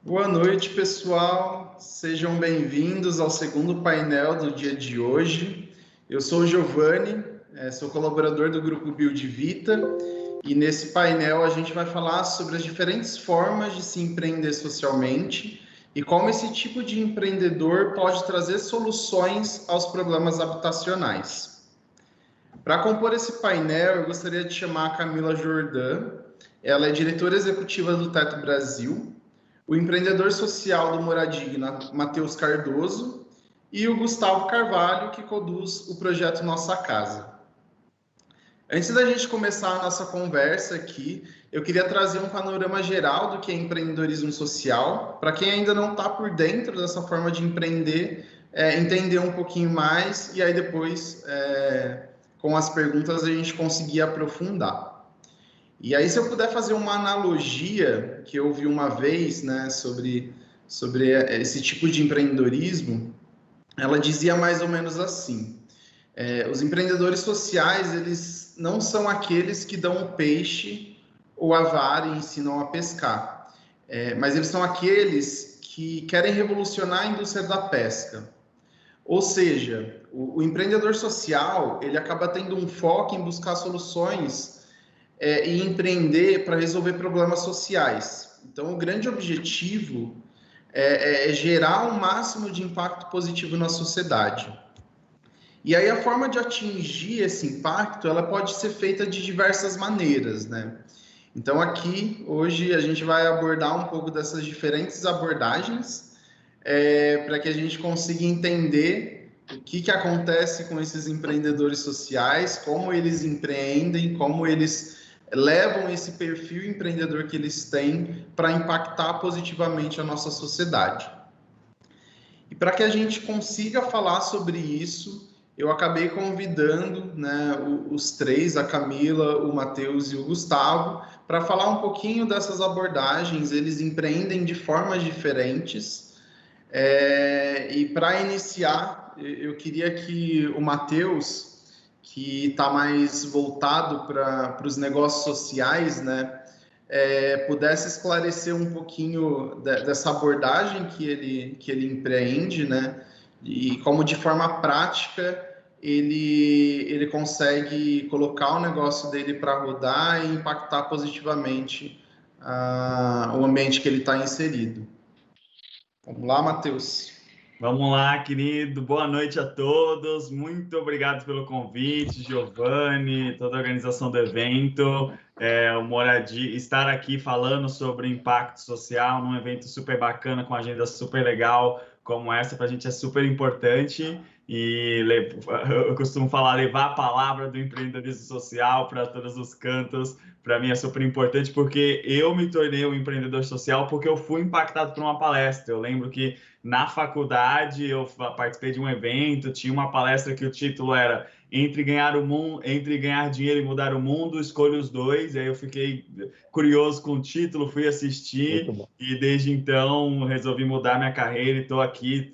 Boa noite, pessoal. Sejam bem-vindos ao segundo painel do dia de hoje. Eu sou o Giovanni, sou colaborador do grupo Build Vita, e nesse painel a gente vai falar sobre as diferentes formas de se empreender socialmente e como esse tipo de empreendedor pode trazer soluções aos problemas habitacionais. Para compor esse painel, eu gostaria de chamar a Camila Jordan. Ela é diretora executiva do Teto Brasil, o empreendedor social do Moradigna, Matheus Cardoso, e o Gustavo Carvalho, que conduz o projeto Nossa Casa. Antes da gente começar a nossa conversa aqui, eu queria trazer um panorama geral do que é empreendedorismo social, para quem ainda não está por dentro dessa forma de empreender, entender um pouquinho mais, e aí depois, com as perguntas, a gente conseguir aprofundar. E aí, se eu puder fazer uma analogia que eu vi uma vez, né, sobre esse tipo de empreendedorismo, ela dizia mais ou menos assim: os empreendedores sociais, eles não são aqueles que dão o peixe ou a vara e ensinam a pescar, mas eles são aqueles que querem revolucionar a indústria da pesca. Ou seja, o empreendedor social, ele acaba tendo um foco em buscar soluções e empreender para resolver problemas sociais. Então, o grande objetivo é gerar o máximo de impacto positivo na sociedade. E aí a forma de atingir esse impacto, ela pode ser feita de diversas maneiras, né? Então aqui, hoje, a gente vai abordar um pouco dessas diferentes abordagens para que a gente consiga entender o que acontece com esses empreendedores sociais, como eles empreendem, como eles levam esse perfil empreendedor que eles têm para impactar positivamente a nossa sociedade. E para que a gente consiga falar sobre isso, eu acabei convidando, né, os três, a Camila, o Matheus e o Gustavo, para falar um pouquinho dessas abordagens. Eles empreendem de formas diferentes. E para iniciar, eu queria que o Matheus, que está mais voltado para os negócios sociais, né, pudesse esclarecer um pouquinho dessa abordagem que ele empreende, né, e como de forma prática ele consegue colocar o negócio dele para rodar e impactar positivamente o ambiente que ele está inserido. Vamos lá, Matheus. Vamos lá, querido. Boa noite a todos. Muito obrigado pelo convite, Giovanni, toda a organização do evento. O Moradia, estar aqui falando sobre impacto social num evento super bacana, com uma agenda super legal como essa, para a gente é super importante. E eu costumo falar, levar a palavra do empreendedorismo social para todos os cantos, para mim é super importante, porque eu me tornei um empreendedor social porque eu fui impactado por uma palestra. Eu lembro que na faculdade eu participei de um evento, tinha uma palestra que o título era Entre ganhar o mundo, entre ganhar dinheiro e mudar o mundo, escolha os dois. E aí eu fiquei curioso com o título, fui assistir e desde então resolvi mudar minha carreira e estou aqui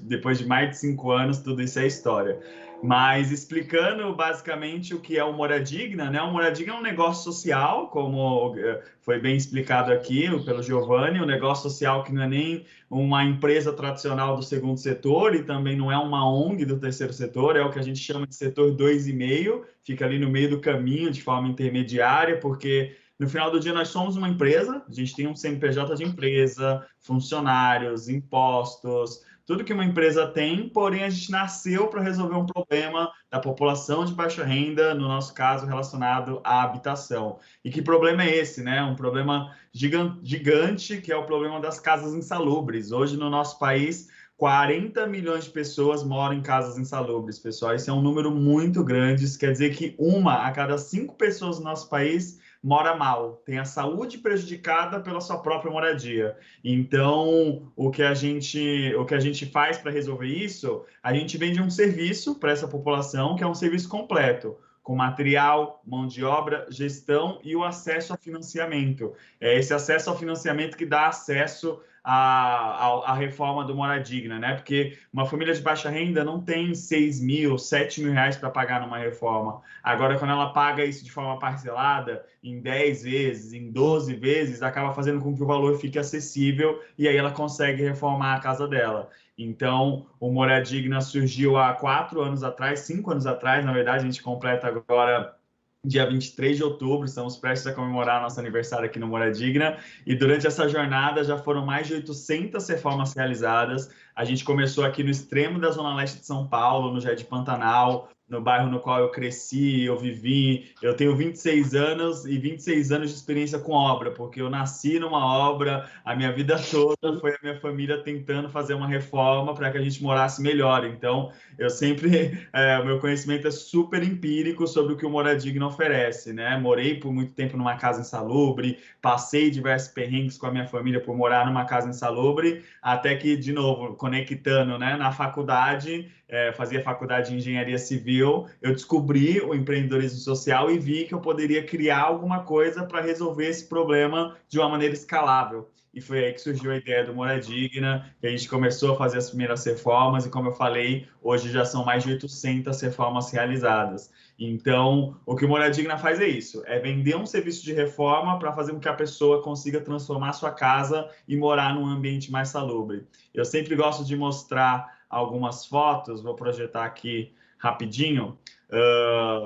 depois de mais de 5 anos. Tudo isso é história. Mas explicando basicamente o que é o Moradigna, né? O Moradigna é um negócio social, como foi bem explicado aqui pelo Giovanni, um negócio social que não é nem uma empresa tradicional do segundo setor e também não é uma ONG do terceiro setor, é o que a gente chama de setor 2,5, fica ali no meio do caminho de forma intermediária, porque no final do dia nós somos uma empresa, a gente tem um CNPJ de empresa, funcionários, impostos, tudo que uma empresa tem, porém a gente nasceu para resolver um problema da população de baixa renda, no nosso caso relacionado à habitação. E que problema é esse, né? Um problema gigante, que é o problema das casas insalubres. Hoje no nosso país, 40 milhões de pessoas moram em casas insalubres, pessoal. Isso é um número muito grande. Isso quer dizer que 1 a cada 5 pessoas no nosso país mora mal, tem a saúde prejudicada pela sua própria moradia. Então, o que a gente faz para resolver isso, a gente vende um serviço para essa população, que é um serviço completo, com material, mão de obra, gestão e o acesso a financiamento. É esse acesso ao financiamento que dá acesso a reforma do Mora Digna, né? Porque uma família de baixa renda não tem 6 mil, 7 mil reais para pagar numa reforma. Agora, quando ela paga isso de forma parcelada, em 10 vezes, em 12 vezes, acaba fazendo com que o valor fique acessível e aí ela consegue reformar a casa dela. Então, o Mora Digna surgiu há 4 anos atrás, 5 anos atrás, na verdade, a gente completa agora dia 23 de outubro, estamos prestes a comemorar nosso aniversário aqui no Mora Digna, e durante essa jornada já foram mais de 800 reformas realizadas. A gente começou aqui no extremo da Zona Leste de São Paulo, no Jardim Pantanal, no bairro no qual eu cresci, eu vivi. Eu tenho 26 anos e 26 anos de experiência com obra, porque eu nasci numa obra, a minha vida toda foi a minha família tentando fazer uma reforma para que a gente morasse melhor. Então, eu sempre, o meu conhecimento é super empírico sobre o que o Mora Digna oferece, né? Morei por muito tempo numa casa insalubre, passei diversos perrengues com a minha família por morar numa casa insalubre, até que, de novo, conectando, né, na faculdade, fazia faculdade de engenharia civil, eu descobri o empreendedorismo social e vi que eu poderia criar alguma coisa para resolver esse problema de uma maneira escalável. E foi aí que surgiu a ideia do Mora Digna, que a gente começou a fazer as primeiras reformas, e como eu falei, hoje já são mais de 800 reformas realizadas. Então, o que o Mora Digna faz é isso, é vender um serviço de reforma para fazer com que a pessoa consiga transformar sua casa e morar num ambiente mais salubre. Eu sempre gosto de mostrar algumas fotos, vou projetar aqui rapidinho.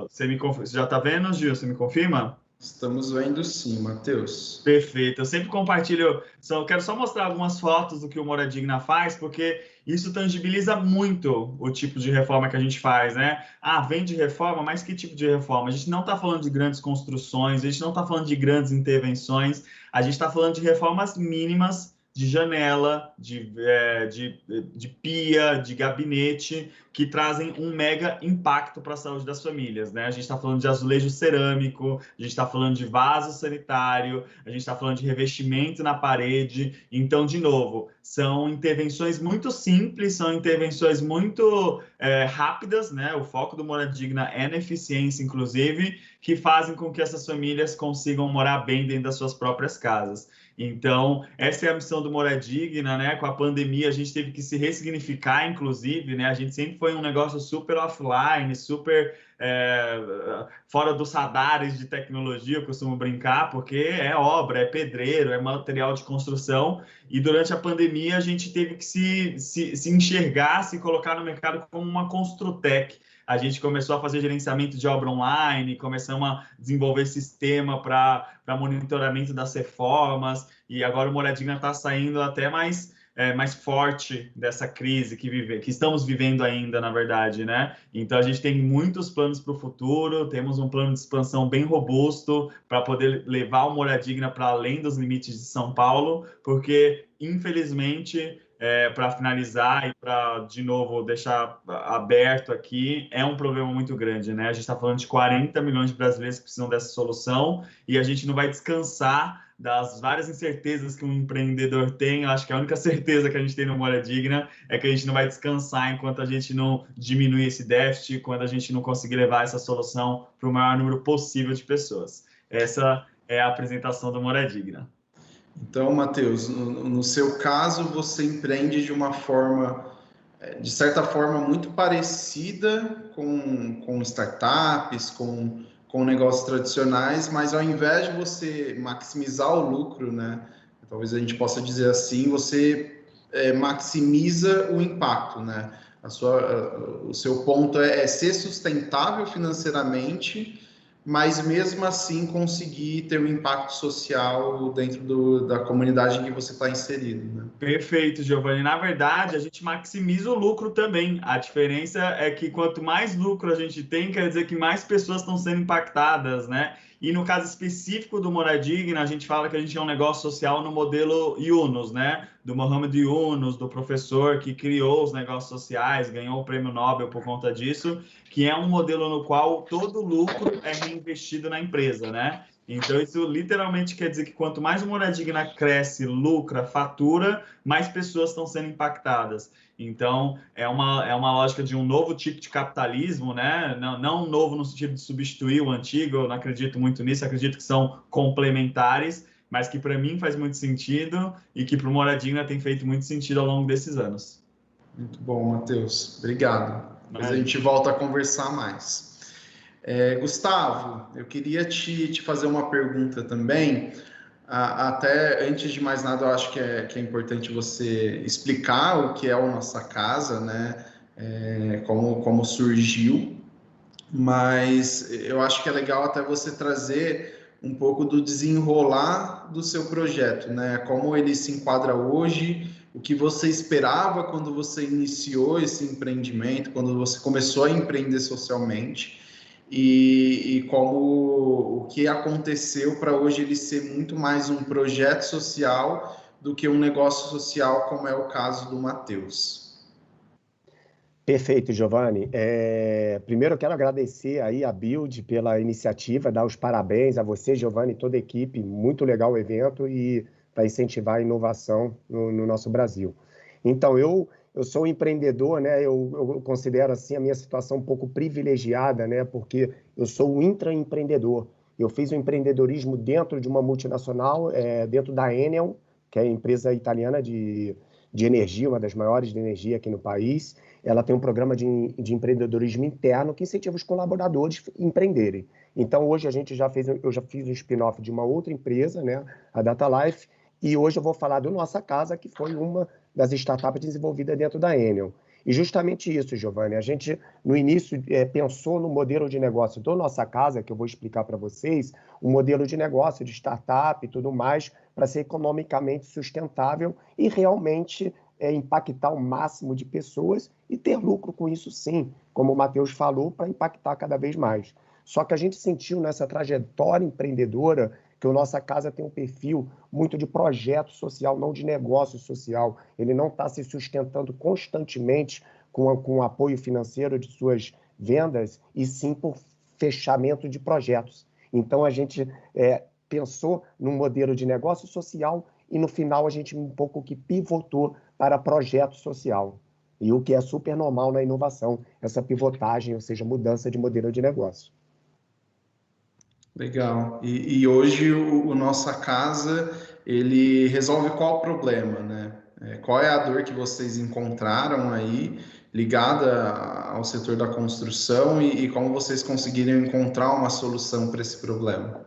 Você já está vendo, Gil? Você me confirma? Estamos vendo sim, Matheus. Perfeito. Eu sempre compartilho, quero só mostrar algumas fotos do que o Mora Digna faz, porque isso tangibiliza muito o tipo de reforma que a gente faz, né? Ah, vende reforma, mas que tipo de reforma? A gente não está falando de grandes construções, a gente não está falando de grandes intervenções, a gente está falando de reformas mínimas, de janela, de pia, de gabinete, que trazem um mega impacto para a saúde das famílias, né? A gente está falando de azulejo cerâmico, a gente está falando de vaso sanitário, a gente está falando de revestimento na parede. Então, de novo, são intervenções muito simples, são intervenções muito rápidas, né? O foco do Mora Digna é na eficiência, inclusive, que fazem com que essas famílias consigam morar bem dentro das suas próprias casas. Então, essa é a missão do Mora Digna, né? Com a pandemia, a gente teve que se ressignificar, inclusive, né? A gente sempre foi um negócio super offline, super fora dos radares de tecnologia, eu costumo brincar, porque é obra, é pedreiro, é material de construção, e durante a pandemia a gente teve que se enxergar, se colocar no mercado como uma Construtec. A gente começou a fazer gerenciamento de obra online, começamos a desenvolver sistema para monitoramento das reformas, e agora o Mora Digna está saindo até mais forte dessa crise que estamos vivendo ainda, na verdade, né? Então, a gente tem muitos planos para o futuro, temos um plano de expansão bem robusto para poder levar o Mora Digna para além dos limites de São Paulo, porque, infelizmente, para finalizar e para, de novo, deixar aberto aqui, é um problema muito grande, né? A gente está falando de 40 milhões de brasileiros que precisam dessa solução e a gente não vai descansar das várias incertezas que um empreendedor tem. Eu acho que a única certeza que a gente tem no Mora Digna é que a gente não vai descansar enquanto a gente não diminuir esse déficit, quando a gente não conseguir levar essa solução para o maior número possível de pessoas. Essa é a apresentação do Mora Digna. Então, Matheus, no seu caso, você empreende de uma forma, de certa forma, muito parecida com startups, com negócios tradicionais, mas ao invés de você maximizar o lucro, né? Talvez a gente possa dizer assim, você maximiza o impacto, né? O seu ponto é ser sustentável financeiramente, mas mesmo assim conseguir ter um impacto social dentro da comunidade em que você está inserido, né? Perfeito, Giovanni. Na verdade, a gente maximiza o lucro também. A diferença é que quanto mais lucro a gente tem, quer dizer que mais pessoas estão sendo impactadas, né? E no caso específico do Mora Digna, a gente fala que a gente é um negócio social no modelo Yunus, né? Do Mohamed Yunus, do professor que criou os negócios sociais, ganhou o prêmio Nobel por conta disso, que é um modelo no qual todo lucro é reinvestido na empresa, né? Então, isso literalmente quer dizer que quanto mais o Mora Digna cresce, lucra, fatura, mais pessoas estão sendo impactadas. Então, é uma lógica de um novo tipo de capitalismo, né? Não novo no sentido de substituir o antigo, eu não acredito muito nisso, acredito que são complementares, mas que para mim faz muito sentido e que para o Moradigna tem feito muito sentido ao longo desses anos. Muito bom, Matheus. Obrigado. Depois a gente volta a conversar mais. Gustavo, eu queria te fazer uma pergunta também. Até antes de mais nada, eu acho que é importante você explicar o que é o Nossa Casa, né? Como surgiu, mas eu acho que é legal até você trazer um pouco do desenrolar do seu projeto, né? Como ele se enquadra hoje, o que você esperava quando você iniciou esse empreendimento, quando você começou a empreender socialmente, e como o que aconteceu para hoje ele ser muito mais um projeto social do que um negócio social, como é o caso do Matheus. Perfeito, Giovanni. Primeiro eu quero agradecer aí a Build pela iniciativa, dar os parabéns a você, Giovanni, e toda a equipe. Muito legal o evento e para incentivar a inovação no nosso Brasil. Então, eu sou um empreendedor, né? Eu considero assim a minha situação um pouco privilegiada, né? Porque eu sou um intraempreendedor. Eu fiz o empreendedorismo dentro de uma multinacional, dentro da Enel, que é a empresa italiana de energia, uma das maiores de energia aqui no país. Ela tem um programa de empreendedorismo interno que incentiva os colaboradores a empreenderem. Então, hoje eu já fiz um spin-off de uma outra empresa, né, a Data Life, e hoje eu vou falar do Nossa Casa, que foi uma das startups desenvolvidas dentro da Enel. E justamente isso, Giovanni, a gente no início pensou no modelo de negócio do Nossa Casa, que eu vou explicar para vocês, um modelo de negócio de startup e tudo mais, para ser economicamente sustentável e realmente impactar o máximo de pessoas e ter lucro com isso sim, como o Matheus falou, para impactar cada vez mais. Só que a gente sentiu nessa trajetória empreendedora que o Nossa Casa tem um perfil muito de projeto social, não de negócio social. Ele não está se sustentando constantemente com o apoio financeiro de suas vendas, e sim por fechamento de projetos. Então, a gente pensou num modelo de negócio social e, no final, a gente um pouco que pivotou para projeto social. E o que é super normal na inovação, essa pivotagem, ou seja, mudança de modelo de negócio. Legal. E hoje o Nossa Casa, ele resolve qual problema, né? Qual é a dor que vocês encontraram aí ligada ao setor da construção e como vocês conseguiram encontrar uma solução para esse problema?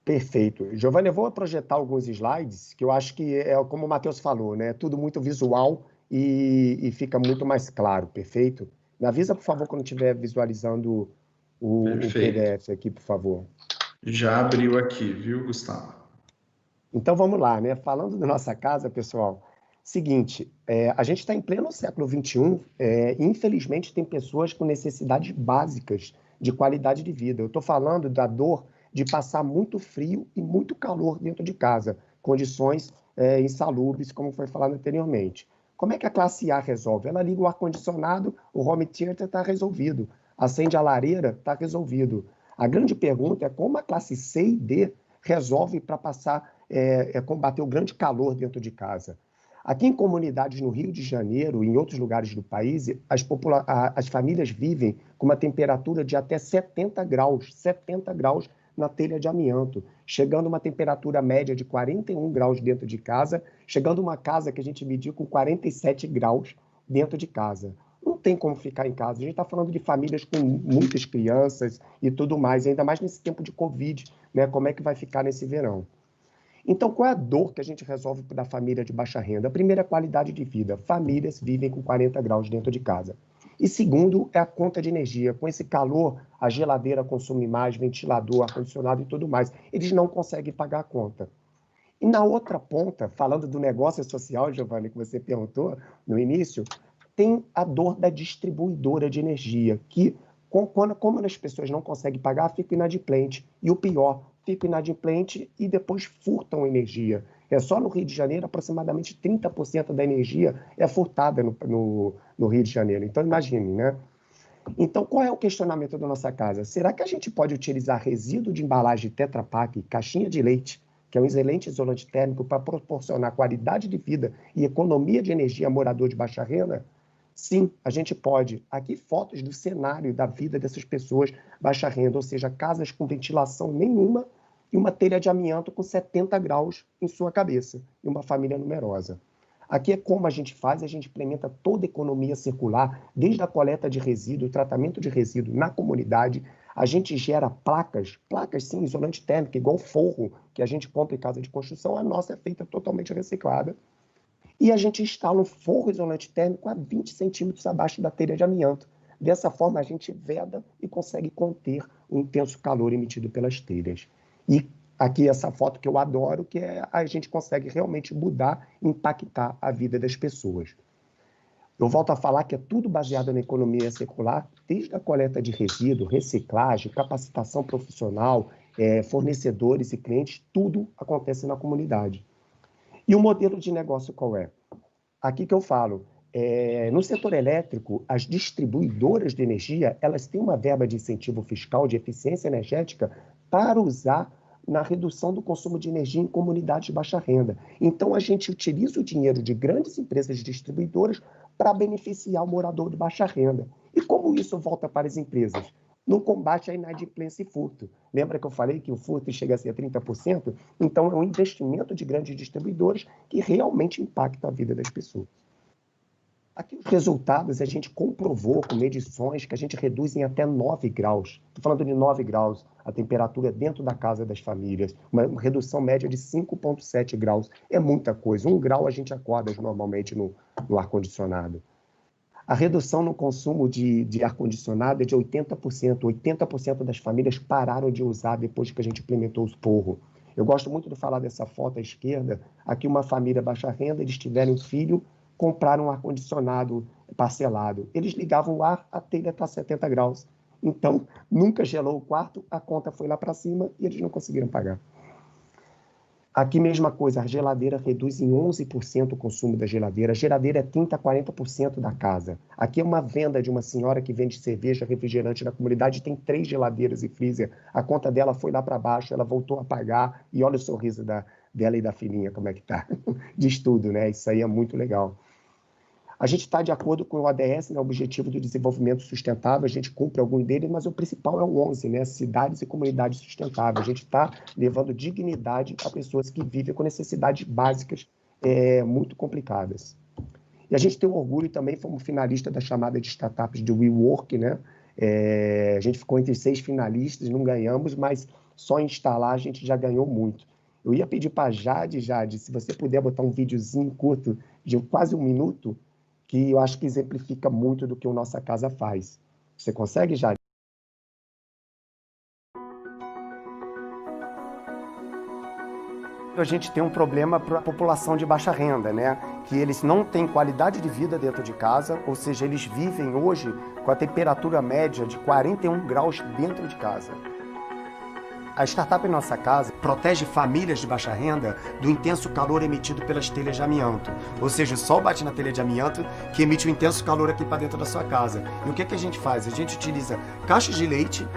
Perfeito. Giovanni, eu vou projetar alguns slides que eu acho que é como o Matheus falou, né? Tudo muito visual e fica muito mais claro, perfeito? Me avisa, por favor, quando estiver visualizando o PDF aqui, por favor. Já abriu aqui, viu, Gustavo? Então vamos lá, né? Falando da Nossa Casa, pessoal, seguinte, a gente está em pleno século XXI, infelizmente tem pessoas com necessidades básicas de qualidade de vida. Eu estou falando da dor de passar muito frio e muito calor dentro de casa, condições insalubres, como foi falado anteriormente. Como é que a classe A resolve? Ela liga o ar-condicionado, o home theater está resolvido. Acende a lareira, está resolvido. A grande pergunta é como a classe C e D resolve para combater o grande calor dentro de casa. Aqui em comunidades no Rio de Janeiro e em outros lugares do país, as famílias vivem com uma temperatura de até 70 graus na telha de amianto, chegando a uma temperatura média de 41 graus dentro de casa, chegando a uma casa que a gente mediu com 47 graus dentro de casa. Não tem como ficar em casa. A gente está falando de famílias com muitas crianças e tudo mais, ainda mais nesse tempo de Covid, né? Como é que vai ficar nesse verão? Então, qual é a dor que a gente resolve da família de baixa renda? A primeira é a qualidade de vida. Famílias vivem com 40 graus dentro de casa. E segundo, é a conta de energia. Com esse calor, a geladeira consome mais, ventilador, ar-condicionado e tudo mais. Eles não conseguem pagar a conta. E na outra ponta, falando do negócio social, Giovanni, que você perguntou no início, tem a dor da distribuidora de energia, que, como as pessoas não conseguem pagar, fica inadimplente. E o pior, fica inadimplente e depois furtam energia. Só no Rio de Janeiro, aproximadamente 30% da energia é furtada no Rio de Janeiro. Então, imagine, né? Então, qual é o questionamento da Nossa Casa? Será que a gente pode utilizar resíduo de embalagem Tetra Pak, caixinha de leite, que é um excelente isolante térmico, para proporcionar qualidade de vida e economia de energia a morador de baixa renda? Sim, a gente pode. Aqui fotos do cenário da vida dessas pessoas baixa renda, ou seja, casas com ventilação nenhuma e uma telha de amianto com 70 graus em sua cabeça, e uma família numerosa. Aqui é como a gente faz, a gente implementa toda a economia circular, desde a coleta de resíduo, o tratamento de resíduo na comunidade. A gente gera placas sim, isolante térmico, igual forro que a gente compra em casa de construção, a nossa é feita totalmente reciclada. E a gente instala um forro isolante térmico a 20 centímetros abaixo da telha de amianto. Dessa forma, a gente veda e consegue conter o intenso calor emitido pelas telhas. E aqui essa foto que eu adoro, que é a gente consegue realmente mudar, impactar a vida das pessoas. Eu volto a falar que é tudo baseado na economia circular, desde a coleta de resíduo, reciclagem, capacitação profissional, fornecedores e clientes, tudo acontece na comunidade. E o modelo de negócio qual é? Aqui que eu falo, no setor elétrico, as distribuidoras de energia, elas têm uma verba de incentivo fiscal de eficiência energética para usar na redução do consumo de energia em comunidades de baixa renda. Então, a gente utiliza o dinheiro de grandes empresas distribuidoras para beneficiar o morador de baixa renda. E como isso volta para as empresas? No combate à inadimplência e furto. Lembra que eu falei que o furto chega a ser 30%? Então, é um investimento de grandes distribuidores que realmente impacta a vida das pessoas. Aqui os resultados a gente comprovou com medições que a gente reduz em até 9 graus. Estou falando de 9 graus, a temperatura dentro da casa das famílias. Uma redução média de 5,7 graus. É muita coisa. 1 grau a gente acorda normalmente no ar-condicionado. A redução no consumo de ar-condicionado é de 80%. 80% das famílias pararam de usar depois que a gente implementou o forro. Eu gosto muito de falar dessa foto à esquerda. Aqui uma família baixa renda, eles tiveram um filho, compraram um ar-condicionado parcelado. Eles ligavam o ar, a telha está a 70 graus. Então, nunca gelou o quarto, a conta foi lá para cima e eles não conseguiram pagar. Aqui, mesma coisa, a geladeira reduz em 11% o consumo da geladeira. A geladeira é 30% a 40% da casa. Aqui é uma venda de uma senhora que vende cerveja, refrigerante na comunidade, tem 3 geladeiras e freezer. A conta dela foi lá para baixo, ela voltou a pagar e olha o sorriso dela e da filhinha, como é que tá. Diz tudo, né? Isso aí é muito legal. A gente está de acordo com o ODS, né, o Objetivo do Desenvolvimento Sustentável, a gente cumpre algum deles, mas o principal é o 11, né, cidades e comunidades sustentáveis. A gente está levando dignidade a pessoas que vivem com necessidades básicas muito complicadas. E a gente tem um orgulho também, fomos finalista da chamada de startups de WeWork, né? A gente ficou entre 6 finalistas, não ganhamos, mas só em instalar a gente já ganhou muito. Eu ia pedir para a Jade, se você puder botar um videozinho curto de quase 1 minuto, que eu acho que exemplifica muito do que a nossa casa faz. Você consegue, Jade? A gente tem um problema para a população de baixa renda, né? Que eles não têm qualidade de vida dentro de casa, ou seja, eles vivem hoje com a temperatura média de 41 graus dentro de casa. A startup em nossa casa protege famílias de baixa renda do intenso calor emitido pelas telhas de amianto. Ou seja, o sol bate na telha de amianto que emite um intenso calor aqui para dentro da sua casa. E o que a gente faz? A gente utiliza caixas de leite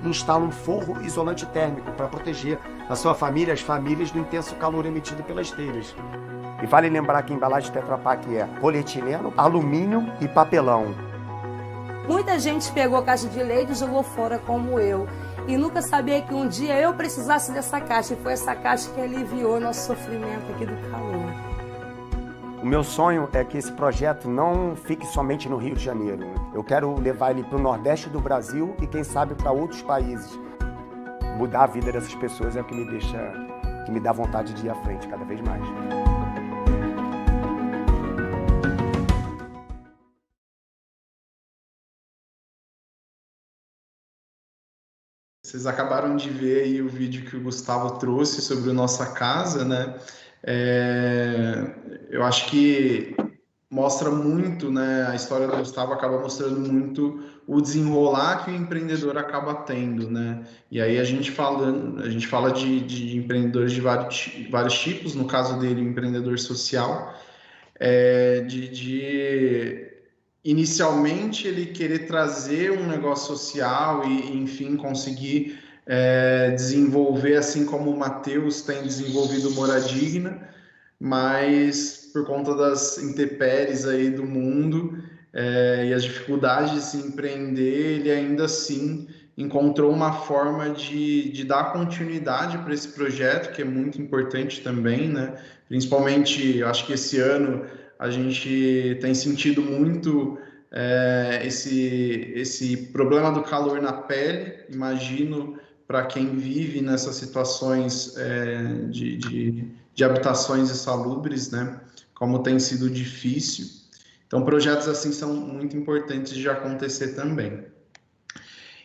e instala um forro isolante térmico para proteger a sua família, as famílias, do intenso calor emitido pelas telhas. E vale lembrar que a embalagem Tetra Pak é polietileno, alumínio e papelão. Muita gente pegou a caixa de leite e jogou fora como eu. E nunca sabia que um dia eu precisasse dessa caixa. E foi essa caixa que aliviou nosso sofrimento aqui do calor. O meu sonho é que esse projeto não fique somente no Rio de Janeiro. Eu quero levar ele para o Nordeste do Brasil e, quem sabe, para outros países. Mudar a vida dessas pessoas é o que me dá vontade de ir à frente cada vez mais. Vocês acabaram de ver aí o vídeo que o Gustavo trouxe sobre a nossa casa, né? Eu acho que mostra muito, né? A história do Gustavo acaba mostrando muito o desenrolar que o empreendedor acaba tendo, né? E aí a gente fala de empreendedores de vários tipos, no caso dele, o empreendedor social, inicialmente ele querer trazer um negócio social e enfim, conseguir desenvolver, assim como o Matheus tem desenvolvido Moradigna, mas por conta das intempéries aí do mundo e as dificuldades de se empreender, ele ainda assim encontrou uma forma de dar continuidade para esse projeto, que é muito importante também, né? Principalmente, eu acho que esse ano a gente tem sentido muito esse problema do calor na pele. Imagino para quem vive nessas situações de habitações insalubres, né? Como tem sido difícil. Então, projetos assim são muito importantes de acontecer também.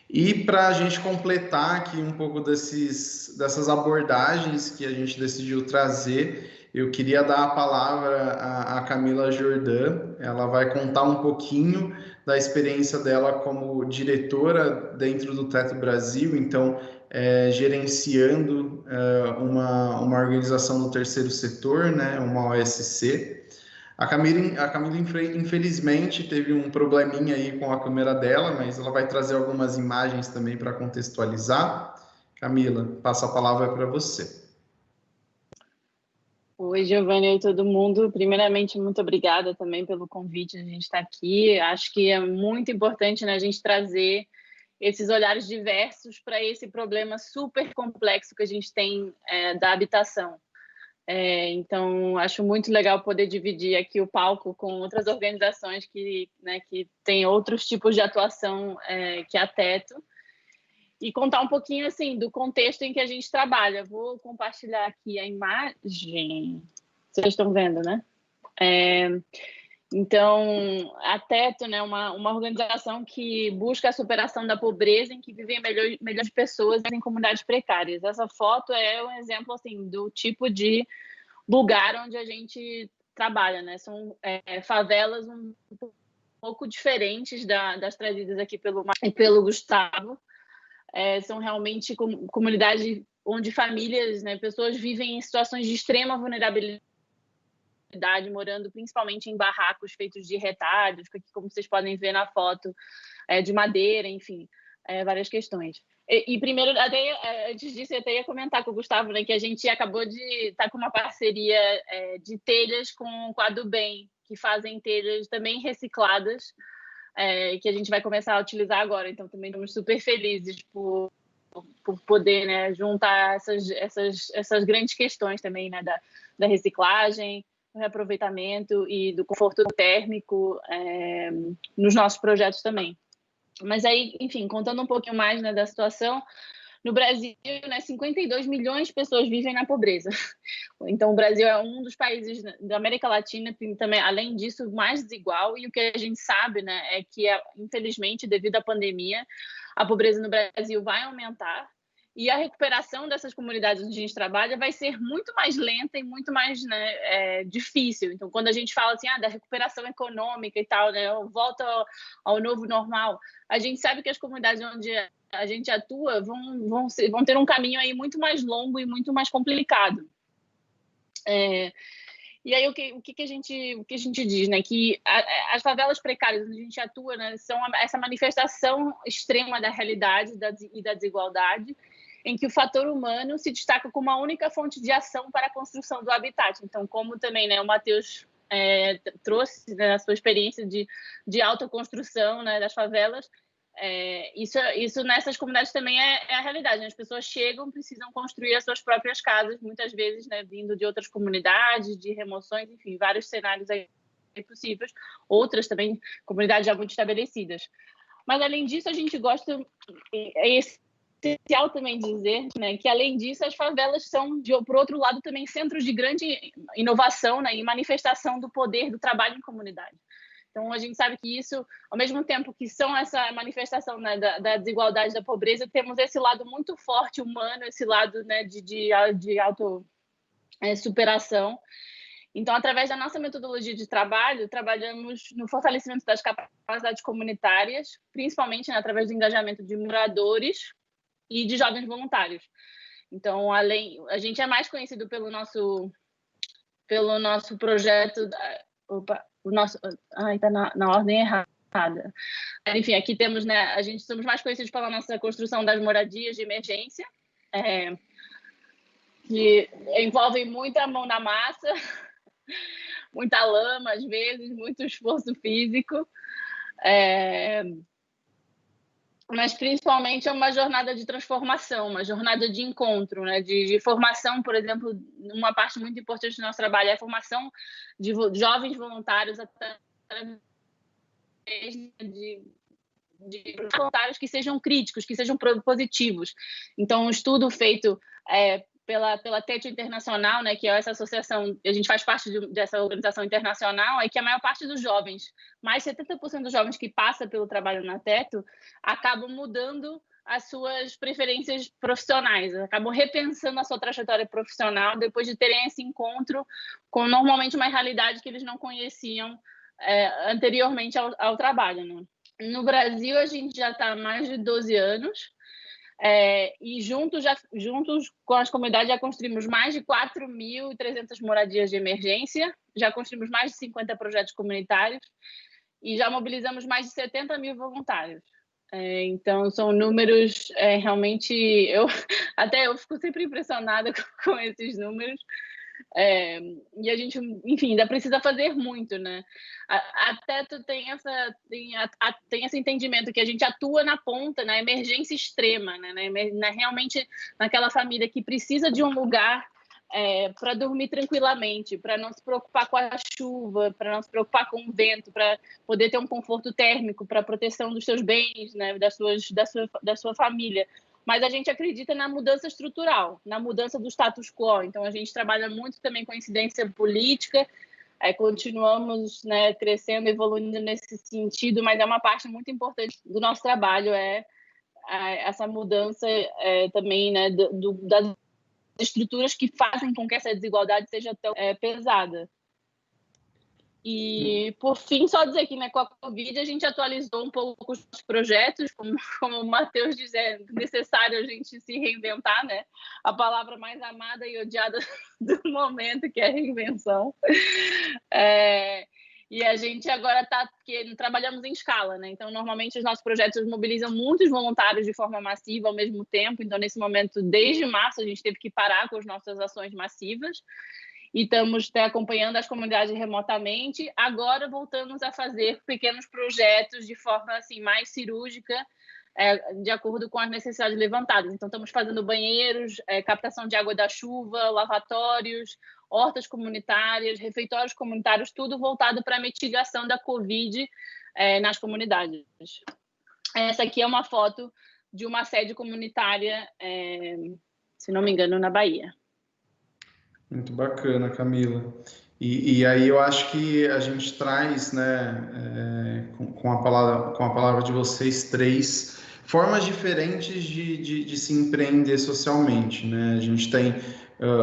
E para a gente completar aqui um pouco dessas abordagens que a gente decidiu trazer, eu queria dar a palavra à Camila Jordan. Ela vai contar um pouquinho da experiência dela como diretora dentro do Teto Brasil, então, gerenciando uma organização do terceiro setor, né, uma OSC. A Camila, infelizmente, teve um probleminha aí com a câmera dela, mas ela vai trazer algumas imagens também para contextualizar. Camila, passo a palavra para você. Oi, Giovanni, oi todo mundo. Primeiramente, muito obrigada também pelo convite, a gente está aqui. Acho que é muito importante, né, a gente trazer esses olhares diversos para esse problema super complexo que a gente tem da habitação. Então, acho muito legal poder dividir aqui o palco com outras organizações que têm outros tipos de atuação que a Teto, e contar um pouquinho assim do contexto em que a gente trabalha. Vou compartilhar aqui a imagem. Vocês estão vendo, né? Então, a Teto, né, uma organização que busca a superação da pobreza em que vivem milhões de pessoas em comunidades precárias. Essa foto é um exemplo assim do tipo de lugar onde a gente trabalha, né? São favelas um pouco diferentes das trazidas aqui pelo Gustavo. São realmente comunidades onde famílias, né, pessoas vivem em situações de extrema vulnerabilidade, morando principalmente em barracos feitos de retalhos, como vocês podem ver na foto, de madeira, enfim, várias questões. E primeiro, antes disso, eu até ia comentar com o Gustavo, né, que a gente acabou de estar com uma parceria de telhas com a do Bem, que fazem telhas também recicladas, que a gente vai começar a utilizar agora. Então, também estamos super felizes por poder, né, juntar essas grandes questões também, né, da reciclagem, do reaproveitamento e do conforto térmico nos nossos projetos também. Mas aí, enfim, contando um pouquinho mais, né, da situação, no Brasil, né, 52 milhões de pessoas vivem na pobreza. Então, o Brasil é um dos países da América Latina que também, além disso, mais desigual. E o que a gente sabe, né, é que, infelizmente, devido à pandemia, a pobreza no Brasil vai aumentar. E a recuperação dessas comunidades onde a gente trabalha vai ser muito mais lenta e muito mais, né, difícil. Então, quando a gente fala assim, da recuperação econômica e tal, né, volta ao novo normal, a gente sabe que as comunidades onde a gente atua vão ter um caminho aí muito mais longo e muito mais complicado. E aí o que a gente diz, né, que as favelas precárias onde a gente atua, né, são essa manifestação extrema da realidade e da desigualdade, em que o fator humano se destaca como a única fonte de ação para a construção do habitat. Então, como também, né, o Matheus trouxe, né, a sua experiência de autoconstrução, né, das favelas, isso nessas comunidades também é a realidade, né? As pessoas chegam, precisam construir as suas próprias casas, muitas vezes, né, vindo de outras comunidades, de remoções, enfim, vários cenários aí possíveis, outras também, comunidades já muito estabelecidas. Mas, além disso, a gente gosta... essencial também dizer, né, que, além disso, as favelas são, por outro lado, também centros de grande inovação, né, e manifestação do poder do trabalho em comunidade. Então, a gente sabe que isso, ao mesmo tempo que são essa manifestação, né, da desigualdade, da pobreza, temos esse lado muito forte, humano, esse lado, né, de autossuperação. Então, através da nossa metodologia de trabalho, trabalhamos no fortalecimento das capacidades comunitárias, principalmente, né, através do engajamento de moradores e de jovens voluntários. Então, a gente é mais conhecido pelo nosso projeto... está na ordem errada. Enfim, aqui temos, né, somos mais conhecidos pela nossa construção das moradias de emergência, que envolvem muita mão na massa, muita lama, às vezes, muito esforço físico. mas principalmente é uma jornada de transformação, uma jornada de encontro, né? De formação, por exemplo, uma parte muito importante do nosso trabalho é a formação de jovens voluntários através de voluntários que sejam críticos, que sejam positivos. Então, um estudo feito pela TET Internacional, né, que é essa associação, a gente faz parte dessa organização internacional, é que a maior parte dos jovens, mais 70% dos jovens que passa pelo trabalho na Teto, acabam mudando as suas preferências profissionais, acabam repensando a sua trajetória profissional depois de terem esse encontro com, normalmente, uma realidade que eles não conheciam anteriormente ao trabalho, né? No Brasil, a gente já está há mais de 12 anos, e juntos com as comunidades já construímos mais de 4.300 moradias de emergência, já construímos mais de 50 projetos comunitários e já mobilizamos mais de 70 mil voluntários. Então, são números realmente... Até eu fico sempre impressionada com esses números. E a gente, enfim, ainda precisa fazer muito, né? A Teto tem esse entendimento que a gente atua na ponta, na emergência extrema, né? Realmente naquela família que precisa de um lugar para dormir tranquilamente, para não se preocupar com a chuva, para não se preocupar com o vento, para poder ter um conforto térmico, para a proteção dos seus bens, né? da sua família. Mas a gente acredita na mudança estrutural, na mudança do status quo. Então, a gente trabalha muito também com incidência política, continuamos, né, crescendo, evoluindo nesse sentido, mas é uma parte muito importante do nosso trabalho, essa mudança também, né, das estruturas que fazem com que essa desigualdade seja tão pesada. E, por fim, só dizer que, né, com a Covid a gente atualizou um pouco os projetos, como o Matheus diz, é necessário a gente se reinventar, né? A palavra mais amada e odiada do momento, que é reinvenção. E a gente agora trabalhamos em escala, né? Então, normalmente, os nossos projetos mobilizam muitos voluntários de forma massiva ao mesmo tempo. Então, nesse momento, desde março, a gente teve que parar com as nossas ações massivas. E estamos acompanhando as comunidades remotamente. Agora voltamos a fazer pequenos projetos de forma assim, mais cirúrgica, de acordo com as necessidades levantadas. Então, estamos fazendo banheiros, captação de água da chuva, lavatórios, hortas comunitárias, refeitórios comunitários, tudo voltado para a mitigação da Covid nas comunidades. Essa aqui é uma foto de uma sede comunitária, se não me engano, na Bahia. Muito bacana, Camila. E aí eu acho que a gente traz, né, com a palavra de vocês três, formas diferentes de se empreender socialmente, né? A gente tem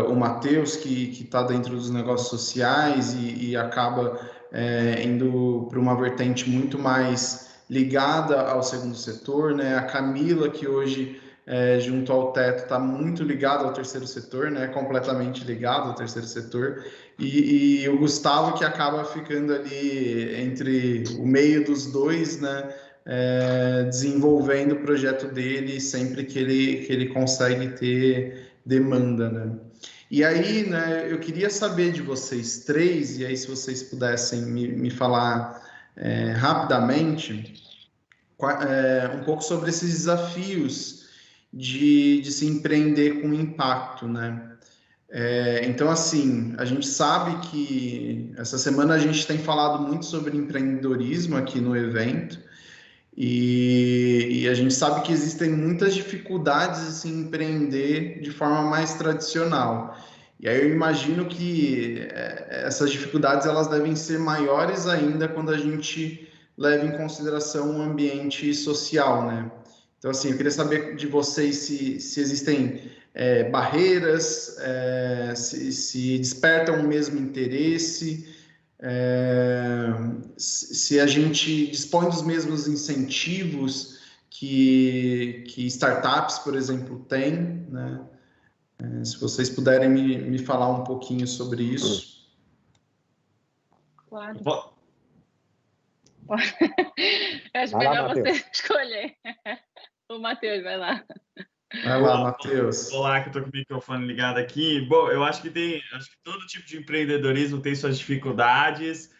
o Matheus, que está dentro dos negócios sociais e acaba indo para uma vertente muito mais ligada ao segundo setor, né? A Camila, que hoje... junto ao Teto, está muito ligado ao terceiro setor, né? Completamente ligado ao terceiro setor, e o Gustavo, que acaba ficando ali entre o meio dos dois, né? Desenvolvendo o projeto dele sempre que ele consegue ter demanda, né? E aí, né, eu queria saber de vocês três, e aí se vocês pudessem me falar rapidamente um pouco sobre esses desafios de se empreender com impacto, né? Então, assim, a gente sabe que essa semana a gente tem falado muito sobre empreendedorismo aqui no evento e a gente sabe que existem muitas dificuldades em se empreender de forma mais tradicional. E aí eu imagino que essas dificuldades elas devem ser maiores ainda quando a gente leva em consideração o ambiente social, né? Então, assim, eu queria saber de vocês se existem barreiras, se despertam o mesmo interesse, se a gente dispõe dos mesmos incentivos que startups, por exemplo, têm, né? Se vocês puderem me falar um pouquinho sobre isso. Claro. Acho melhor você escolher. O Matheus, vai lá. Vai lá, Matheus. Olá, que eu estou com o microfone ligado aqui. Bom, eu acho que todo tipo de empreendedorismo tem suas dificuldades.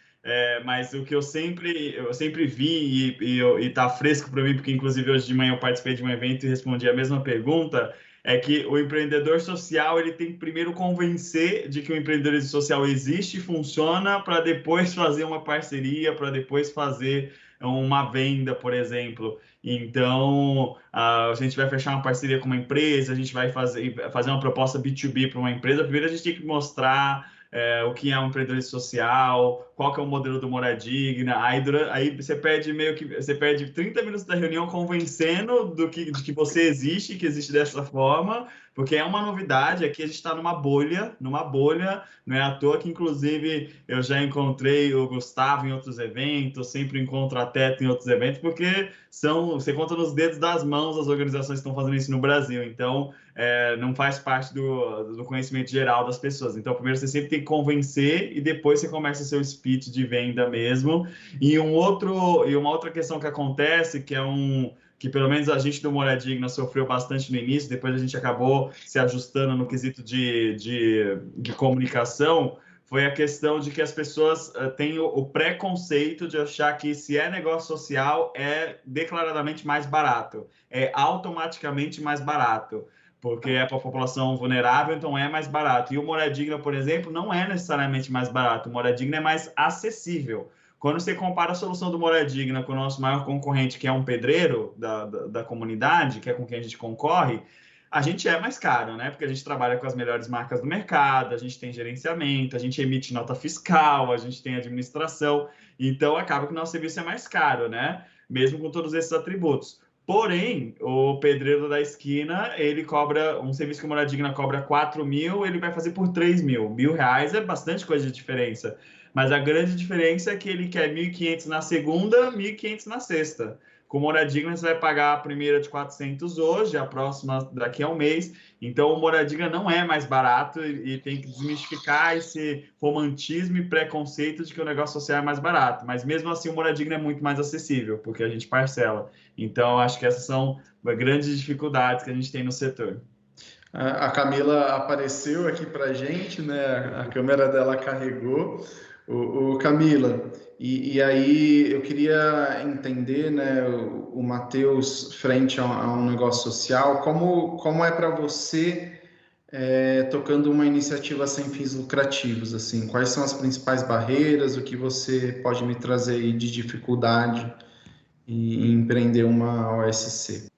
mas o que eu sempre vi e está fresco para mim, porque inclusive hoje de manhã eu participei de um evento e respondi a mesma pergunta, é que o empreendedor social ele tem que primeiro convencer de que o empreendedorismo social existe e funciona para depois fazer uma parceria, para depois fazer uma venda, por exemplo. Então, a gente vai fechar uma parceria com uma empresa, a gente vai fazer uma proposta B2B para uma empresa. Primeiro a gente tem que mostrar o que é um empreendedorismo social, qual que é o modelo do Moradigna. Aí você perde 30 minutos da reunião convencendo de que você existe, que existe dessa forma, porque é uma novidade. Aqui a gente está numa bolha, não é à toa que, inclusive, eu já encontrei o Gustavo em outros eventos, sempre encontro a Teto em outros eventos, porque você conta nos dedos das mãos as organizações que estão fazendo isso no Brasil. Então, não faz parte do conhecimento geral das pessoas. Então, primeiro você sempre tem que convencer e depois você começa o seu speech de venda mesmo. E uma outra questão que acontece, que pelo menos a gente do Moradigna sofreu bastante no início, depois a gente acabou se ajustando no quesito de comunicação, foi a questão de que as pessoas têm o preconceito de achar que se é negócio social é declaradamente mais barato, é automaticamente mais barato, porque é para a população vulnerável, então é mais barato. E o Moradigna, por exemplo, não é necessariamente mais barato, o Moradigna é mais acessível. Quando você compara a solução do Moradigna com o nosso maior concorrente, que é um pedreiro da comunidade, que é com quem a gente concorre, a gente é mais caro, né? Porque a gente trabalha com as melhores marcas do mercado, a gente tem gerenciamento, a gente emite nota fiscal, a gente tem administração, então acaba que o nosso serviço é mais caro, né? Mesmo com todos esses atributos. Porém, o pedreiro da esquina, ele cobra um serviço que o Moradigna cobra 4 mil, ele vai fazer por 3 mil. R$1.000 é bastante coisa de diferença. Mas a grande diferença é que ele quer 1.500 na segunda, 1.500 na sexta. Com o Moradigna, você vai pagar a primeira de 400 hoje, a próxima daqui a um mês. Então, o Moradigna não é mais barato e tem que desmistificar esse romantismo e preconceito de que o negócio social é mais barato. Mas, mesmo assim, o Moradigna é muito mais acessível, porque a gente parcela. Então, acho que essas são grandes dificuldades que a gente tem no setor. A Camila apareceu aqui para a gente, né? A câmera dela carregou. Camila, e aí eu queria entender, né, o Matheus frente a um negócio social, como é para você tocando uma iniciativa sem fins lucrativos, assim, quais são as principais barreiras, o que você pode me trazer aí de dificuldade em empreender uma OSC?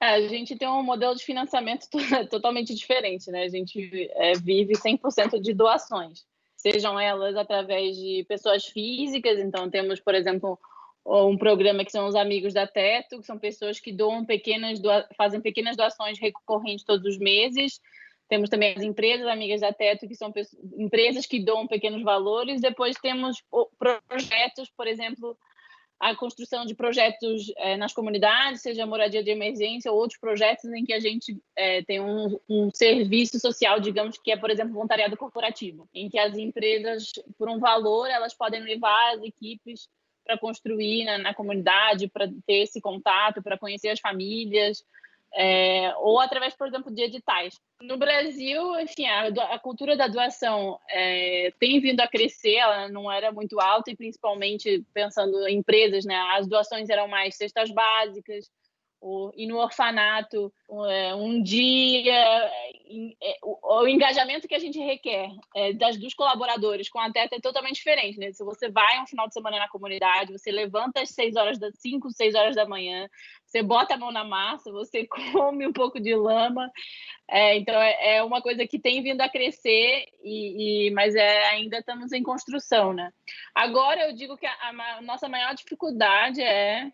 A gente tem um modelo de financiamento totalmente diferente, né? A gente vive 100% de doações. Sejam elas através de pessoas físicas, então temos, por exemplo, um programa que são os Amigos da Teto, que são pessoas que fazem pequenas doações recorrentes todos os meses. Temos também as empresas Amigas da Teto, que são empresas que doam pequenos valores. Depois temos projetos, por exemplo, a construção de projetos nas comunidades, seja moradia de emergência ou outros projetos em que a gente tem um serviço social, digamos, que é, por exemplo, voluntariado corporativo, em que as empresas, por um valor, elas podem levar as equipes para construir na comunidade, para ter esse contato, para conhecer as famílias, ou através, por exemplo, de editais. No Brasil, enfim, a cultura da doação tem vindo a crescer, ela não era muito alta, e principalmente pensando em empresas, né? As doações eram mais cestas básicas, e no orfanato, um dia, o engajamento que a gente requer dos colaboradores com a Teto é totalmente diferente, né? Se você vai um final de semana na comunidade, você levanta às 5, 6 horas da manhã, você bota a mão na massa, você come um pouco de lama, então é uma coisa que tem vindo a crescer, mas ainda estamos em construção, né? Agora eu digo que a nossa maior dificuldade é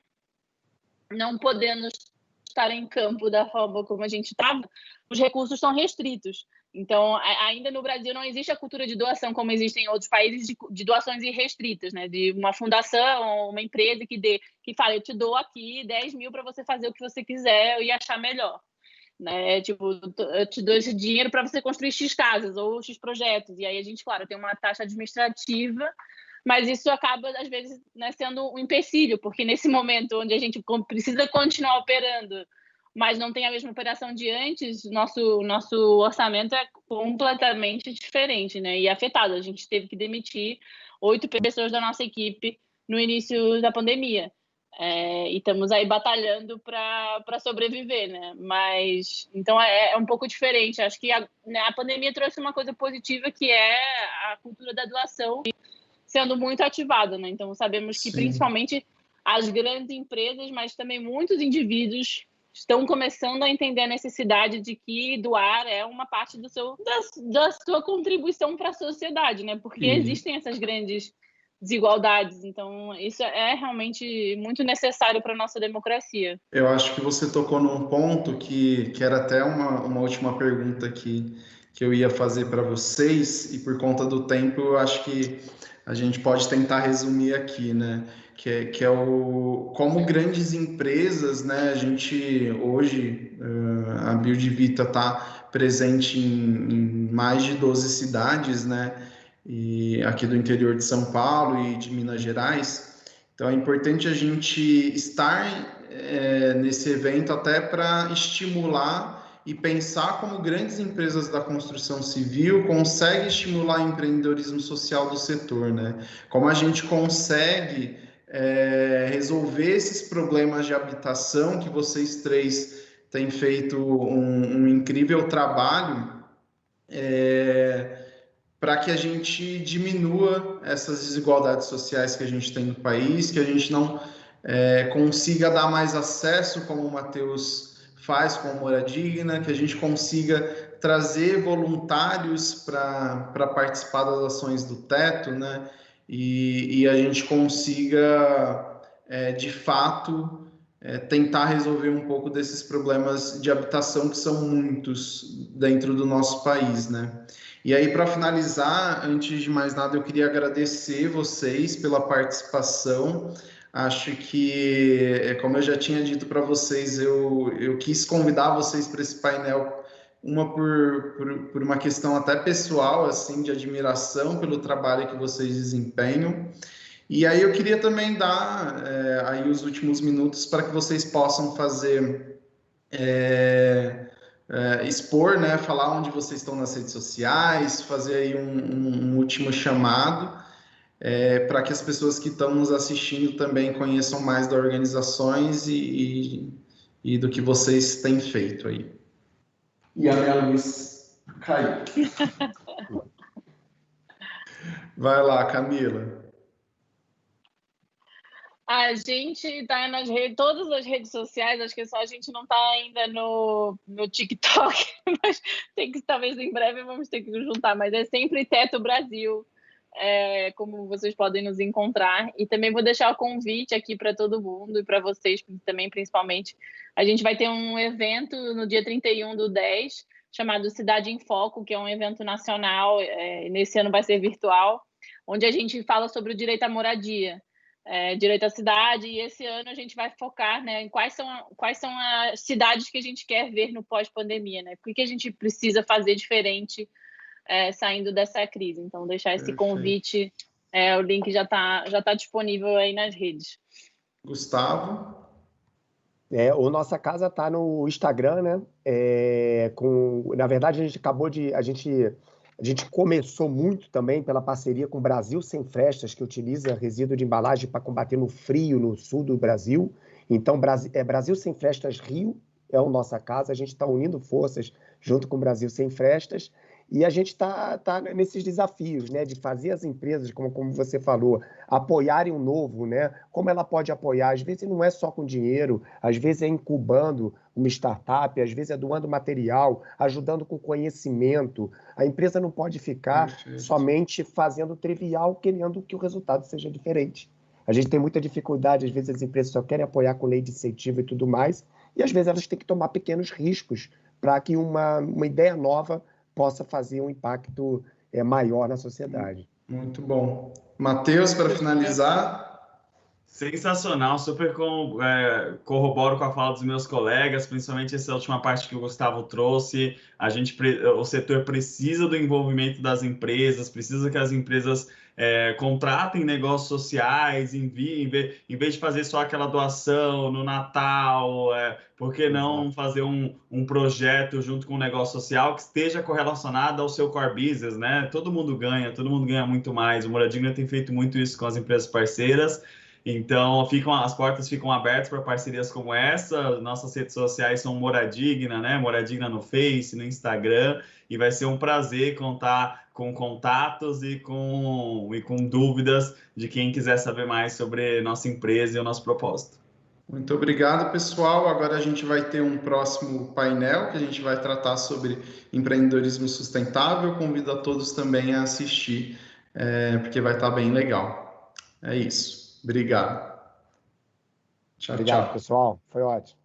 não podendo estar em campo da forma como a gente estava, os recursos são restritos. Então, ainda no Brasil não existe a cultura de doação como existe em outros países, de doações irrestritas, né? De uma fundação, uma empresa que fala, eu te dou aqui 10 mil para você fazer o que você quiser e achar melhor. Né? Tipo, eu te dou esse dinheiro para você construir X casas ou X projetos. E aí a gente, claro, tem uma taxa administrativa, mas isso acaba, às vezes, né, sendo um empecilho, porque nesse momento onde a gente precisa continuar operando mas não tem a mesma operação de antes, nosso orçamento é completamente diferente, né? E afetado. A gente teve que demitir 8 pessoas da nossa equipe no início da pandemia. E estamos aí batalhando para sobreviver, né? Mas então é um pouco diferente. Acho que a pandemia trouxe uma coisa positiva, que é a cultura da doação sendo muito ativada, né? Então sabemos que principalmente as grandes empresas, mas também muitos indivíduos estão começando a entender a necessidade de que doar é uma parte da sua contribuição para a sociedade, né? Porque existem essas grandes desigualdades, então isso é realmente muito necessário para a nossa democracia. Eu acho que você tocou num ponto que era até uma última pergunta que eu ia fazer para vocês, e por conta do tempo eu acho que a gente pode tentar resumir aqui, né? Que é como grandes empresas, né? A gente hoje, a Build Vita está presente em mais de 12 cidades, né? E aqui do interior de São Paulo e de Minas Gerais. Então é importante a gente estar nesse evento até para estimular e pensar como grandes empresas da construção civil conseguem estimular o empreendedorismo social do setor, né? Como a gente consegue resolver esses problemas de habitação, que vocês três têm feito um incrível trabalho, para que a gente diminua essas desigualdades sociais que a gente tem no país, que a gente não consiga dar mais acesso, como o Matheus faz com a Mora Digna, que a gente consiga trazer voluntários para participar das ações do teto, né? E a gente consiga, de fato, tentar resolver um pouco desses problemas de habitação, que são muitos dentro do nosso país, né? E aí, para finalizar, antes de mais nada, eu queria agradecer vocês pela participação. Acho que, como eu já tinha dito para vocês, eu quis convidar vocês para esse painel, por uma questão até pessoal, assim, de admiração pelo trabalho que vocês desempenham. E aí eu queria também dar aí os últimos minutos para que vocês possam fazer, expor, né, falar onde vocês estão nas redes sociais, fazer aí um último chamado, para que as pessoas que estão nos assistindo também conheçam mais das organizações e do que vocês têm feito aí. E a minha luz caiu. Vai lá, Camila. A gente está nas todas as redes sociais, acho que só a gente não está ainda no TikTok, mas talvez em breve vamos ter que nos juntar, mas é sempre Teto Brasil, como vocês podem nos encontrar. E também vou deixar o convite aqui para todo mundo e para vocês também, principalmente. A gente vai ter um evento no dia 31/10, chamado Cidade em Foco, que é um evento nacional, nesse ano vai ser virtual, onde a gente fala sobre o direito à moradia, direito à cidade, e esse ano a gente vai focar, né, em quais são as cidades que a gente quer ver no pós-pandemia, né? O que a gente precisa fazer diferente saindo dessa crise. Então, deixar esse convite, o link já tá disponível aí nas redes. Gustavo? O Nossa Casa está no Instagram, né? Na verdade, a gente começou muito também pela parceria com o Brasil Sem Frestas, que utiliza resíduo de embalagem para combater no frio no sul do Brasil. Então, Brasil Sem Frestas Rio é o Nossa Casa. A gente está unindo forças junto com o Brasil Sem Frestas. E a gente está nesses desafios, né, de fazer as empresas, como você falou, apoiarem o novo, né? Como ela pode apoiar? Às vezes não é só com dinheiro, às vezes é incubando uma startup, às vezes é doando material, ajudando com conhecimento. A empresa não pode ficar somente fazendo trivial, querendo que o resultado seja diferente. A gente tem muita dificuldade, às vezes as empresas só querem apoiar com lei de incentivo e tudo mais, e às vezes elas têm que tomar pequenos riscos para que uma ideia nova possa fazer um impacto maior na sociedade. Muito bom. Matheus, para finalizar. Sensacional, super corroboro com a fala dos meus colegas, principalmente essa última parte que o Gustavo trouxe. O setor precisa do envolvimento das empresas, precisa que as empresas contratem negócios sociais, em vez de fazer só aquela doação no Natal, por que não fazer um projeto junto com um negócio social que esteja correlacionado ao seu core business, né? Todo mundo ganha muito mais. O Moradigna tem feito muito isso com as empresas parceiras. Então, as portas ficam abertas para parcerias como essa. Nossas redes sociais são Moradigna, né? Moradigna no Face, no Instagram. E vai ser um prazer contar com contatos e com dúvidas de quem quiser saber mais sobre nossa empresa e o nosso propósito. Muito obrigado, pessoal. Agora a gente vai ter um próximo painel que a gente vai tratar sobre empreendedorismo sustentável. Convido a todos também a assistir, porque vai estar bem legal. É isso. Obrigado. Obrigado, pessoal. Foi ótimo.